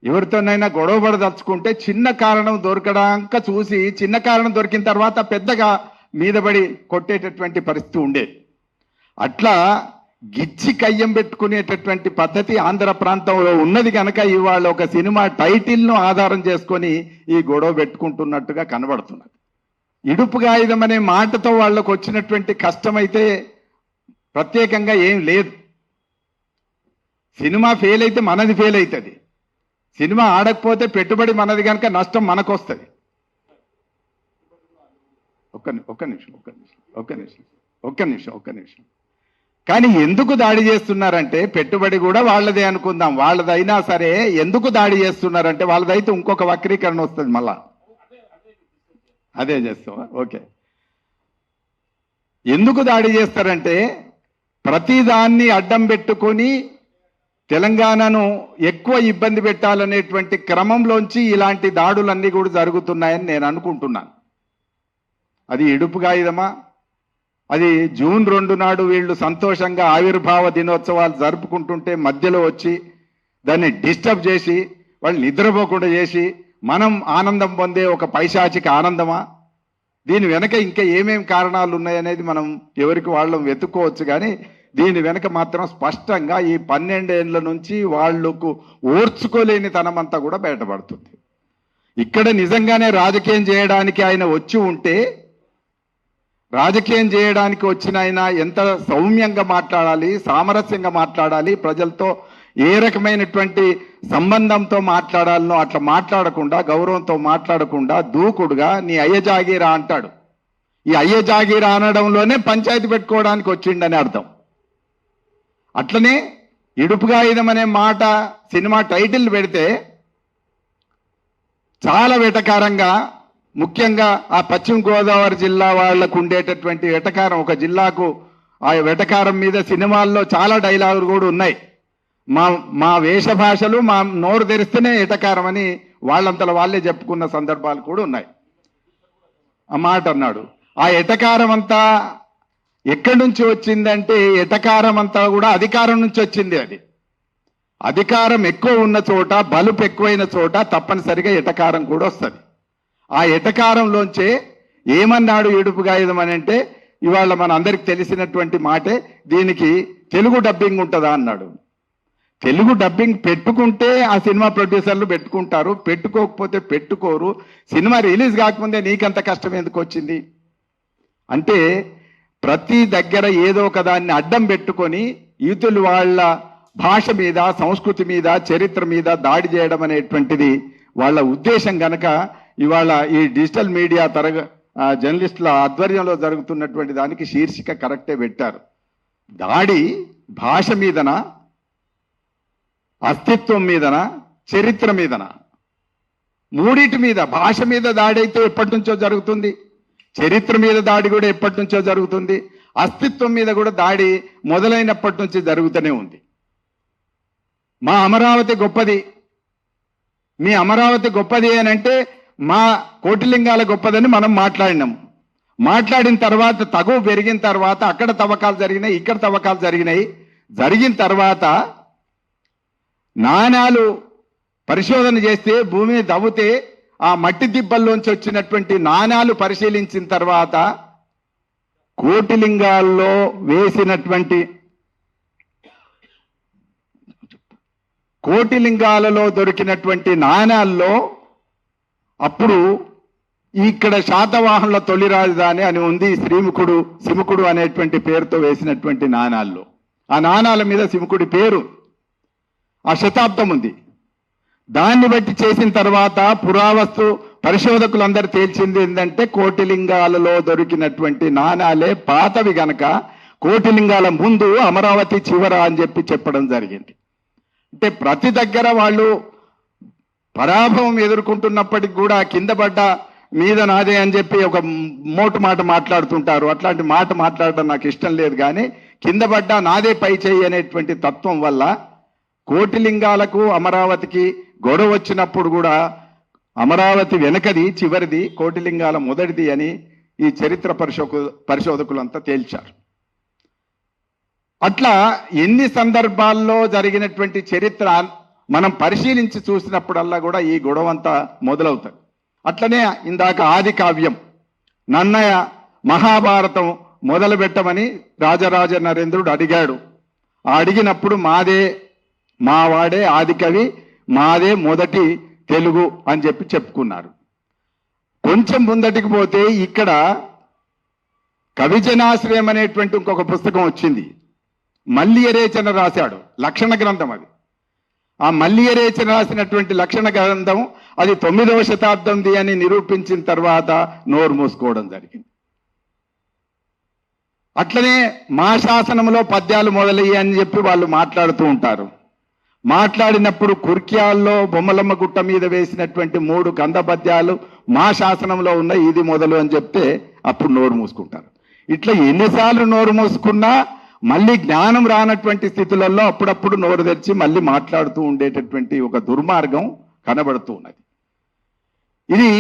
ఎవరితోనైనా గొడవ పడదలుచుకుంటే చిన్న కారణం దొరకడాక చూసి చిన్న కారణం దొరికిన తర్వాత పెద్దగా మీదబడి కొట్టేటటువంటి పరిస్థితి ఉండేది. అట్లా గిచ్చి కయ్యం పెట్టుకునేటటువంటి పద్ధతి ఆంధ్ర ప్రాంతంలో ఉన్నది కనుక ఇవాళ ఒక సినిమా టైటిల్ను ఆధారం చేసుకొని ఈ గొడవ పెట్టుకుంటున్నట్టుగా కనబడుతున్నది. ఇడుపుగాయుధం అనే మాటతో వాళ్ళకు వచ్చినటువంటి కష్టమైతే ప్రత్యేకంగా ఏం లేదు. సినిమా ఫెయిల్ అయితే మనది ఫెయిల్ అవుతుంది, సినిమా ఆడకపోతే పెట్టుబడి మనది కనుక నష్టం మనకు వస్తుంది. ఒక్క నిమిషం. కానీ ఎందుకు దాడి చేస్తున్నారంటే పెట్టుబడి కూడా వాళ్ళదే అనుకుందాం, వాళ్ళదైనా సరే ఎందుకు దాడి చేస్తున్నారంటే వాళ్ళదైతే ఇంకొక వక్రీకరణ వస్తుంది, మళ్ళా అదే చేస్తావా? ఓకే. ఎందుకు దాడి చేస్తారంటే ప్రతిదాన్ని అడ్డం పెట్టుకొని తెలంగాణను ఎక్కువ ఇబ్బంది పెట్టాలనేటువంటి క్రమంలోంచి ఇలాంటి దాడులన్నీ కూడా జరుగుతున్నాయని నేను అనుకుంటున్నాను. అది ఇడుపుగాయుధమా? అది జూన్ 2 నాడు వీళ్ళు సంతోషంగా ఆవిర్భావ దినోత్సవాలు జరుపుకుంటుంటే మధ్యలో వచ్చి దాన్ని డిస్టర్బ్ చేసి వాళ్ళు నిద్రపోకుండా చేసి మనం ఆనందం పొందే ఒక పైశాచిక ఆనందమా? దీని వెనక ఇంకా ఏమేం కారణాలు ఉన్నాయనేది మనం ఎవరికి వాళ్ళం వెతుక్కోవచ్చు. కానీ దీని వెనక మాత్రం స్పష్టంగా ఈ 12 ఏళ్ల నుంచి వాళ్లకు ఓర్చుకోలేని తనమంతా కూడా బయటపడుతుంది. ఇక్కడ నిజంగానే రాజకీయం చేయడానికి ఆయన వచ్చి ఉంటే, రాజకీయం చేయడానికి వచ్చిన ఆయన ఎంత సౌమ్యంగా మాట్లాడాలి, సామరస్యంగా మాట్లాడాలి, ప్రజలతో ఏ రకమైనటువంటి సంబంధంతో మాట్లాడాలనో అట్లా మాట్లాడకుండా, గౌరవంతో మాట్లాడకుండా దూకుడుగా నీ అయ్య జాగీరా అంటాడు. ఈ అయ్య జాగీరా అనడంలోనే పంచాయతీ పెట్టుకోవడానికి వచ్చిండని అర్థం. అట్లనే ఇడుపుగాయుధం అనే మాట సినిమా టైటిల్ పెడితే చాలా వెటకారంగా, ముఖ్యంగా ఆ పశ్చిమ గోదావరి జిల్లా వాళ్లకు ఉండేటటువంటి వెటకారం, ఒక జిల్లాకు ఆ వెటకారం మీద సినిమాల్లో చాలా డైలాగులు కూడా ఉన్నాయి. మా వేష భాషలు మా నోరు తెరిస్తేనే ఎటకారం అని వాళ్ళంతలో వాళ్ళే చెప్పుకున్న సందర్భాలు కూడా ఉన్నాయి. ఆ మాట అన్నాడు. ఆ ఎటకారం అంతా ఎక్కడి నుంచి వచ్చిందంటే ఎటకారం అంతా కూడా అధికారం నుంచి వచ్చింది. అది అధికారం ఎక్కువ ఉన్న చోట, బలుపు ఎక్కువైన చోట తప్పనిసరిగా ఎటకారం కూడా వస్తుంది. ఆ ఎటకారంలోంచే ఏమన్నాడు ఇడుపుగాయుధం అని అంటే, ఇవాళ మన అందరికి తెలిసినటువంటి మాటే, దీనికి తెలుగు డబ్బింగ్ ఉంటుందా అన్నాడు. తెలుగు డబ్బింగ్ పెట్టుకుంటే ఆ సినిమా ప్రొడ్యూసర్లు పెట్టుకుంటారు, పెట్టుకోకపోతే పెట్టుకోరు. సినిమా రిలీజ్ కాకముందే నీకంత కష్టం ఎందుకు వచ్చింది అంటే, ప్రతి దగ్గర ఏదో ఒక దాన్ని అడ్డం పెట్టుకొని యూతులు వాళ్ళ భాష మీద, సంస్కృతి మీద, చరిత్ర మీద దాడి చేయడం అనేటువంటిది వాళ్ళ ఉద్దేశం గనక ఇవాళ ఈ డిజిటల్ మీడియా జర్నలిస్టుల ఆధ్వర్యంలో జరుగుతున్నటువంటి దానికి శీర్షిక కరెక్టే పెట్టారు. దాడి భాష మీదనా, అస్తిత్వం మీదనా, చరిత్ర మీదనా? మూడిటి మీద. భాష మీద దాడి అయితే ఎప్పటి నుంచో జరుగుతుంది, చరిత్ర మీద దాడి కూడా ఎప్పటి నుంచో జరుగుతుంది, అస్తిత్వం మీద కూడా దాడి మొదలైనప్పటి నుంచి జరుగుతూనే ఉంది. మా అమరావతి గొప్పది, మీ అమరావతి గొప్పది అని అంటే మా కోటిలింగాల గొప్పదని మనం మాట్లాడినాము. మాట్లాడిన తర్వాత తగువ పెరిగిన తర్వాత అక్కడ తవ్వకాలు జరిగినాయి, ఇక్కడ తవ్వకాలు జరిగిన తర్వాత నాణాలు పరిశోధన చేస్తే, భూమిని దవ్వుతే ఆ మట్టి దిబ్బల్లోంచి వచ్చినటువంటి నాణాలు పరిశీలించిన తర్వాత కోటిలింగాల్లో వేసినటువంటి, కోటిలింగాలలో దొరికినటువంటి నాణాల్లో అప్పుడు ఇక్కడ శాతవాహనుల తొలి రాజధాని అని ఉంది, సిముకుడు అనేటువంటి పేరుతో వేసినటువంటి నాణాల్లో. ఆ నాణాల మీద సిముకుడి పేరు, ఆ శతాబ్దం ఉంది. దాన్ని బట్టి చేసిన తర్వాత పురావస్తు పరిశోధకులందరూ తేల్చింది ఏంటంటే, కోటిలింగాలలో దొరికినటువంటి నాణాలే పాతవి గనక కోటిలింగాల ముందు అమరావతి చివర అని చెప్పడం జరిగింది. అంటే ప్రతి దగ్గర వాళ్ళు పరాభవం ఎదుర్కొంటున్నప్పటికి కూడా కింద పడ్డ మీద నాదే అని చెప్పి ఒక మోటు మాట మాట్లాడుతుంటారు. అట్లాంటి మాట మాట్లాడడం నాకు ఇష్టం లేదు. కానీ కింద పడ్డ నాదే పై చేయి అనేటువంటి తత్వం వల్ల కోటిలింగాలకు అమరావతికి గొడవ వచ్చినప్పుడు కూడా అమరావతి వెనకది, చివరిది, కోటిలింగాల మొదటిది అని ఈ చరిత్ర పరిశోధకులంతా తేల్చారు. అట్లా ఎన్ని సందర్భాల్లో జరిగినటువంటి చరిత్ర మనం పరిశీలించి చూసినప్పుడల్లా కూడా ఈ గొడవ అంతా మొదలవుతుంది. అట్లనే ఇందాక ఆది కావ్యం నన్నయ మహాభారతం మొదలు పెట్టమని రాజరాజ నరేంద్రుడు అడిగాడు. అడిగినప్పుడు మావాడే ఆది కవి, మాదే మొదటి తెలుగు అని చెప్పుకున్నారు. కొంచెం ముందటికి పోతే ఇక్కడ కవిజనాశ్రయం అనేటువంటి ఇంకొక పుస్తకం వచ్చింది. మల్లియరేచన రాశాడు, లక్షణ గ్రంథం అది. ఆ మల్లియరేచన రాసినటువంటి లక్షణ గ్రంథం అది 9వ శతాబ్దంది అని నిరూపించిన తర్వాత నోరు మూసుకోవడం జరిగింది. అట్లనే మా శాసనంలో పద్యాలు మొదలయ్యి అని చెప్పి వాళ్ళు మాట్లాడుతూ ఉంటారు. మాట్లాడినప్పుడు కుర్క్యాల్లో బొమ్మలమ్మ గుట్ట మీద వేసినటువంటి 3 గంధ పద్యాలు మా శాసనంలో ఉన్నాయి, ఇది మొదలు అని చెప్తే అప్పుడు నోరు మూసుకుంటారు. ఇట్లా ఎన్నిసార్లు నోరు మూసుకున్నా మళ్ళీ జ్ఞానం రానటువంటి స్థితులలో అప్పుడప్పుడు నోరు తెరిచి మళ్ళీ మాట్లాడుతూ ఉండేటటువంటి ఒక దుర్మార్గం కనబడుతూ ఉన్నది. ఇది